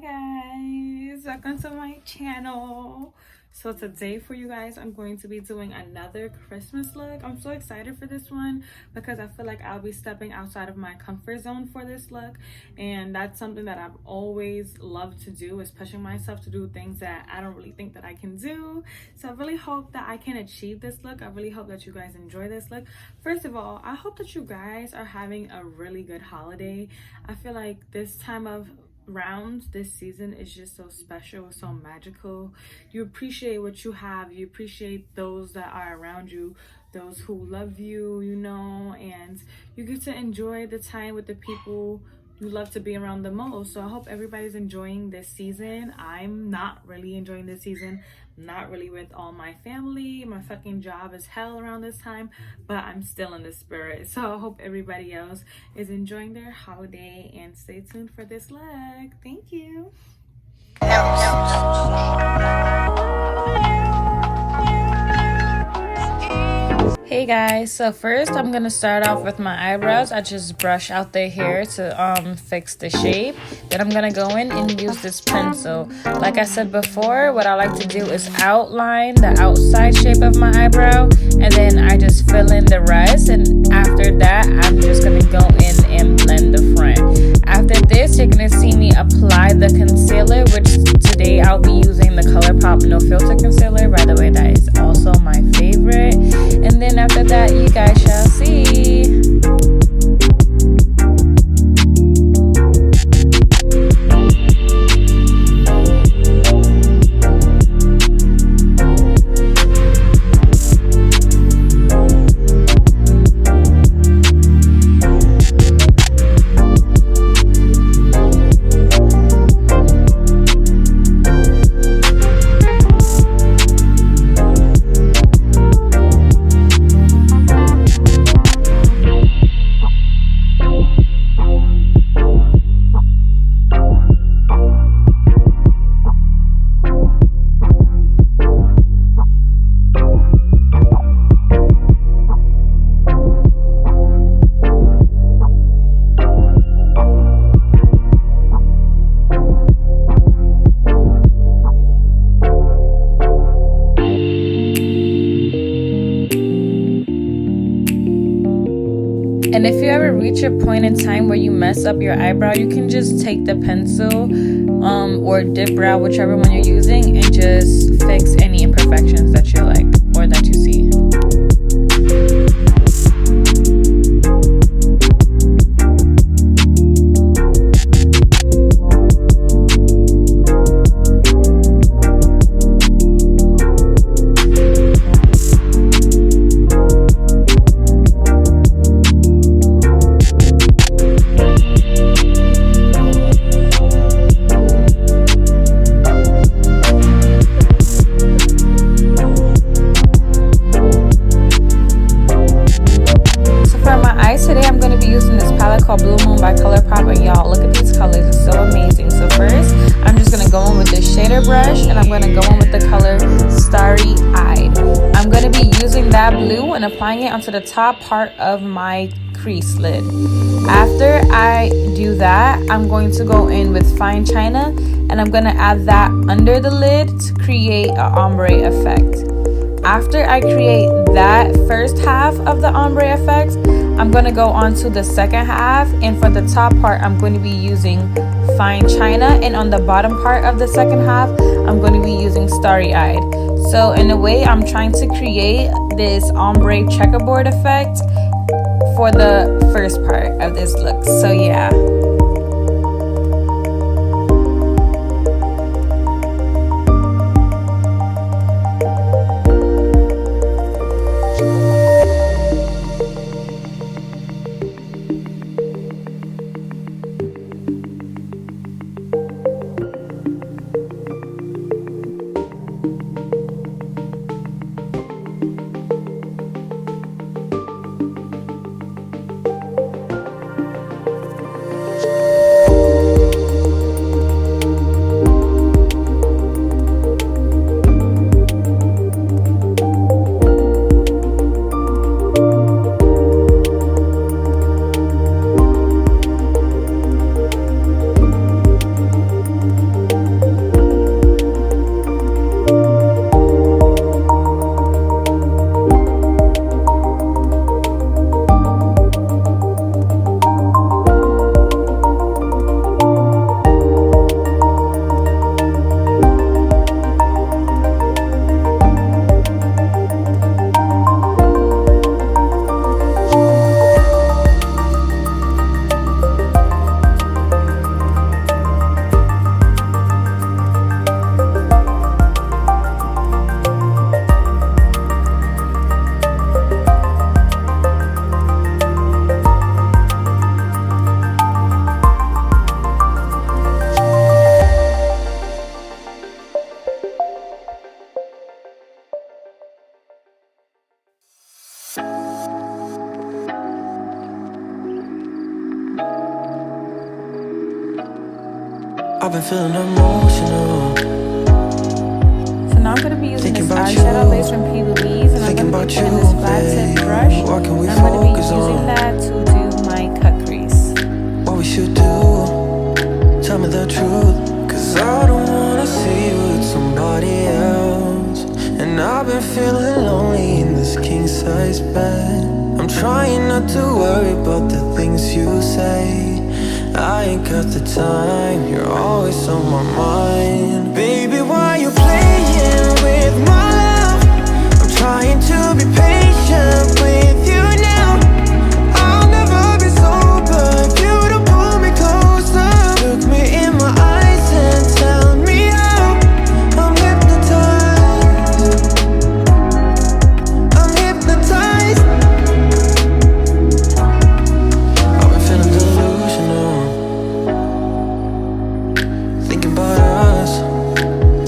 Hi guys, welcome to my channel. So today for you guys, I'm going to be doing another Christmas look. I'm so excited for this one because I feel like I'll be stepping outside of my comfort zone for this look, and that's something that I've always loved to do, is pushing myself to do things that I don't really think that I can do. So I really hope that I can achieve this look. I really hope that you guys enjoy this look. First of all, I hope that you guys are having a really good holiday. I feel like this time of round, this season is just so special, so magical. You appreciate what you have, you appreciate those that are around you, those who love you, you know, and you get to enjoy the time with the people you love to be around the most. So I hope everybody's enjoying this season. I'm not really enjoying this season. I'm not really with all my family. My fucking job is hell around this time, but I'm still in the spirit. So I hope everybody else is enjoying their holiday, and stay tuned for this look. Thank you. Hey guys, so first I'm gonna start off with my eyebrows. I just brush out the hair to fix the shape. Then I'm gonna go in and use this pencil. Like I said before, what I like to do is outline the outside shape of my eyebrow, and then I just fill in the rest, and after that I'm just gonna go in and blend the front. After this, you're gonna see me apply the concealer, which today I'll be using the ColourPop No Filter concealer. By the way, that is also my favorite. And then after that, you guys shall see. And if you ever reach a point in time where you mess up your eyebrow, you can just take the pencil or dip brow, whichever one you're using, and just fix any imperfections that you like or that you see. Today I'm going to be using this palette called Blue Moon by ColourPop, and y'all, look at these colors, it's so amazing. So first I'm just going to go in with this shader brush, and I'm going to go in with the color Starry Eyed. I'm going to be using that blue and applying it onto the top part of my crease lid. After I do that, I'm going to go in with Fine China, and I'm going to add that under the lid to create an ombre effect. After I create that first half of the ombre effect, I'm going to go on to the second half, and for the top part I'm going to be using Fine China, and on the bottom part of the second half I'm going to be using Starry Eyed. So in a way, I'm trying to create this ombre checkerboard effect for the first part of this look. So yeah. been feeling emotional. So now I'm going to be using this eyeshadow base from P. Louise, and I'm going to be taking this flat tip brush. I'm going to be using that to do my cut crease. What we should do, tell me the truth, 'cause I don't wanna see you with somebody else. And I've been feeling lonely in this king-size bed. I'm trying not to worry about the things you say. I ain't got the time, you're always on my mind. Baby, why you playing with my love? I'm trying to be patient with you now. I'll never be sober if you don't pull me closer. Look me in my eyes and tell me how. I'm hypnotized. I'm hypnotized. I've been feeling delusional.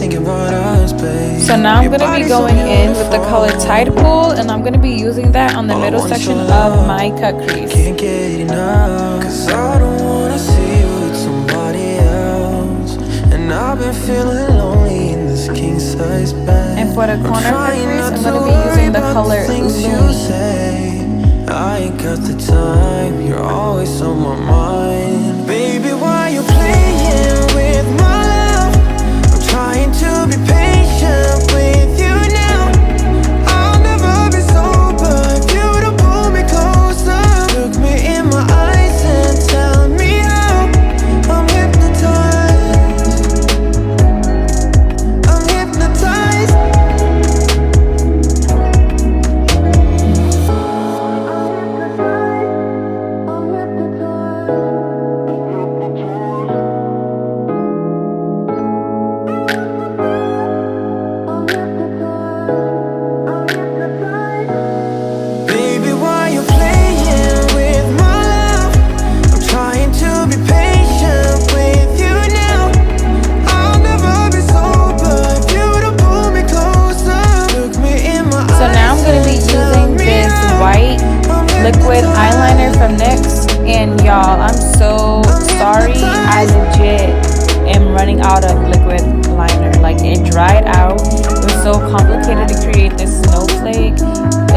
Thinking about us, babe. So now I'm going to be going in with the color Tide Pool, and I'm going to be using that on the middle section of my cut crease. Can't get enough, 'cause I don't wanna see you with somebody else. And I've been feeling lonely in this king-size bed. And for the corner cut crease, I'm going to be using the color Lumi. I ain't got the time, you're always on my mind. Baby, why you playing with my love? I'm trying to be patient with you now. I'll never be sober if you don't pull me closer. Look me in my eyes and tell me how. I'm hypnotized. I'm hypnotized. Baby, why you playing with my love? I'm trying to be patient with you now. I'll never be sober if you don't pull me closer. Look me in my eyes. So now I'm going to be using this white liquid eyeliner from NYX. And y'all, I'm so sorry, I legit am running out of liquid liner. Like, it dried out. It was so complicated to create this snowflake.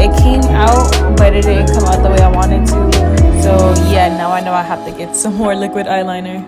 It came out, but it didn't come out the way I wanted to. So yeah, now I know I have to get some more liquid eyeliner.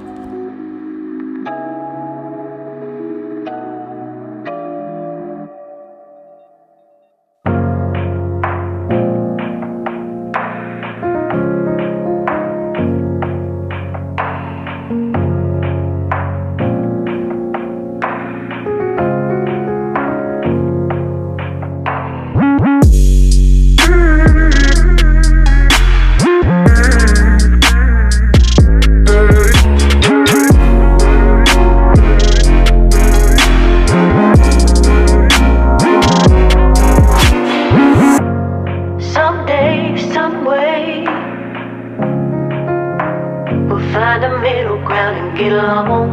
Find a middle ground and get along.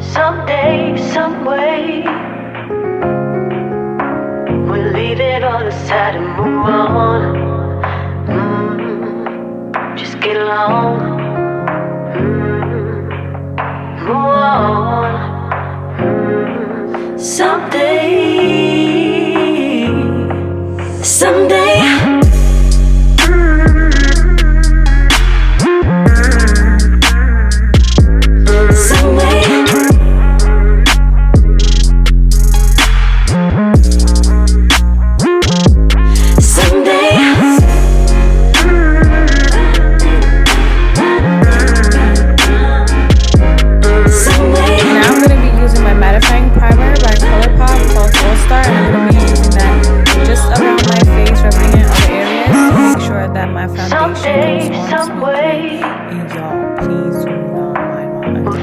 Someday, some way, we'll leave it all aside and move on. Just get along. Move on. Someday, someday.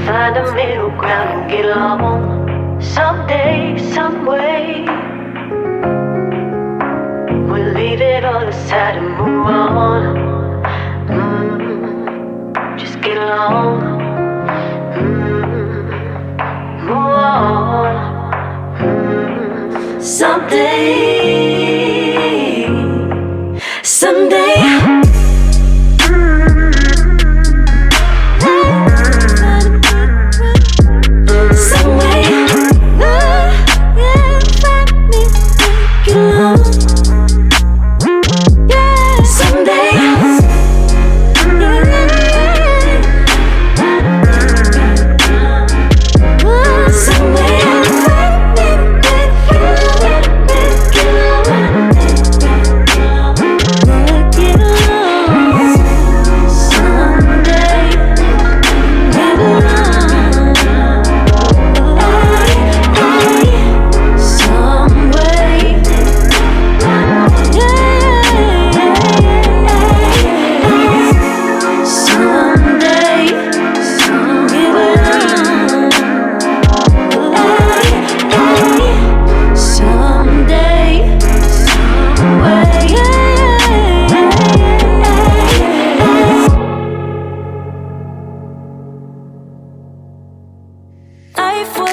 Find a middle ground and get along. Someday, some way, we'll leave it all aside and move on. Just get along. Move on. Someday, someday.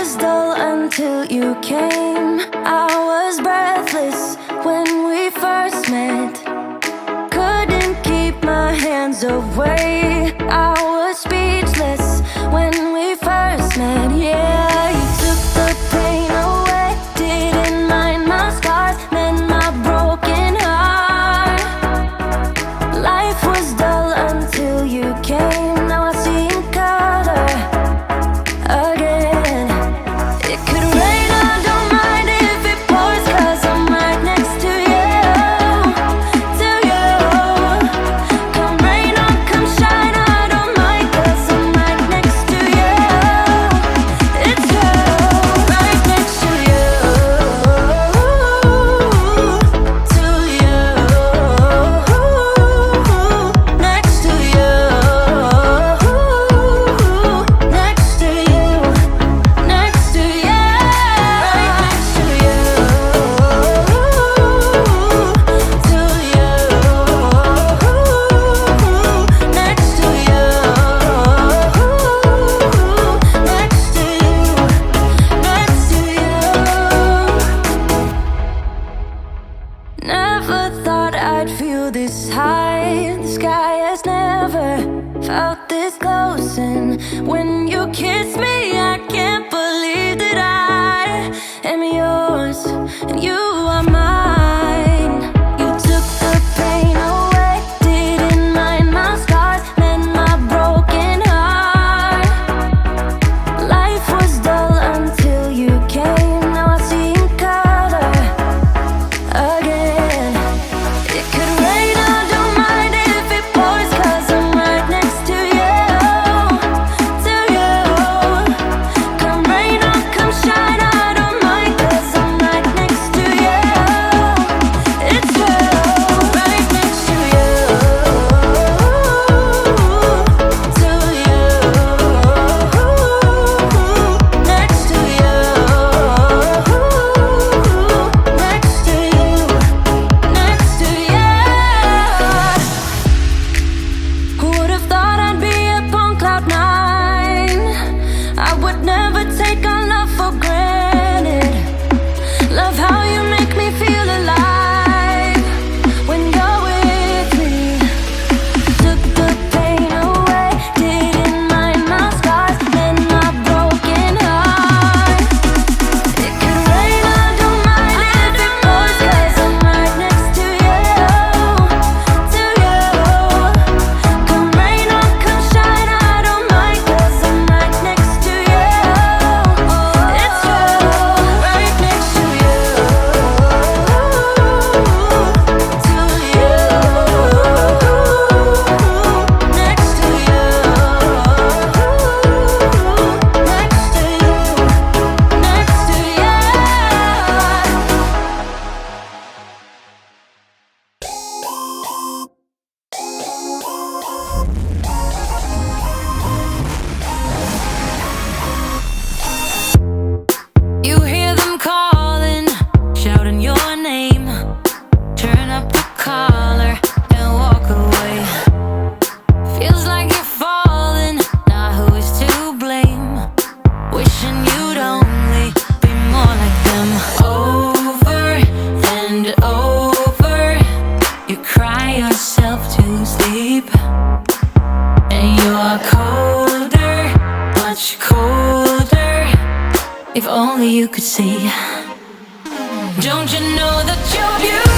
was dull until you came. I was breathless when we first met. Couldn't keep my hands away. I was speechless when we first met. Yeah, you took the pain away. Didn't mind my scars, then my broken heart. Life was dull until you came. Now I see in color again. It could rain, I don't mind if it pours, 'cause I'm right next to you, to you. Come rain or come shine, I don't mind, 'cause I'm right next to you. It's you, right next to you, to you, next to you, next to you, next to you, right next to you, to you, next to you, next to you, next to you. Never thought I'd feel this high. The sky has never felt this close, and when you kiss me, I can't believe that I am yours and you are mine. You took the pain away, didn't mind my scars, then my broken heart. Life was dull until you came. Now I see in color again. It could rain, I don't mind if it pours, 'cause I'm right next to you, to you. Come rain or come shine, I don't mind, 'cause I'm right next to you. It's you, right next to you, to you, next to you, next to you, next to you. Who would have thought I'd be up on cloud nine? I would never take our love for granted. Love how you make me feel alive when you're with me. Took the pain away, didn't mind my scars, then my broken heart. It could rain, I don't mind if it pours, 'cause I'm right next to you, to you. Come rain or come shine, I don't mind, 'cause I'm right next to you. It's you, right next to you, to you, next to you, next to you, next to you. You hear them calling, shouting your name. Turn up the collar and walk away. Feels like you're falling, now who is to blame? Wishing you'd only be more like them. Over and over, you cry yourself to sleep. And you're colder, much colder. If only you could see. Don't you know that you're beautiful,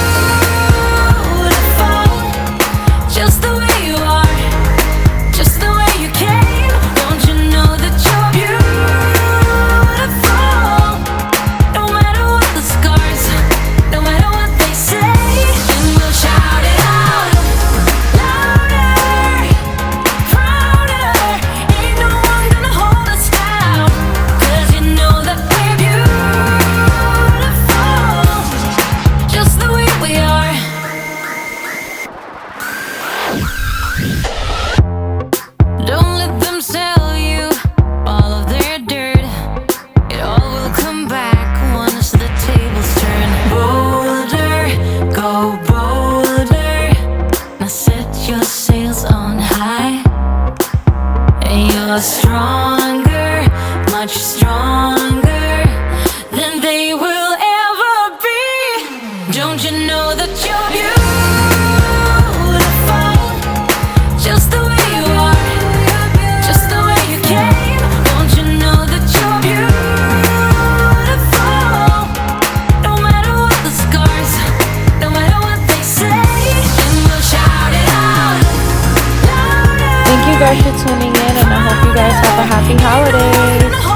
just the way you are, just the way you came? Don't you know that you're beautiful, no matter what the scars, no matter what they say? And we'll shout it out louder, prouder. Ain't no one gonna hold us down, 'cause you know that we're beautiful, just the way guys for tuning in, and I hope you guys have a happy holidays.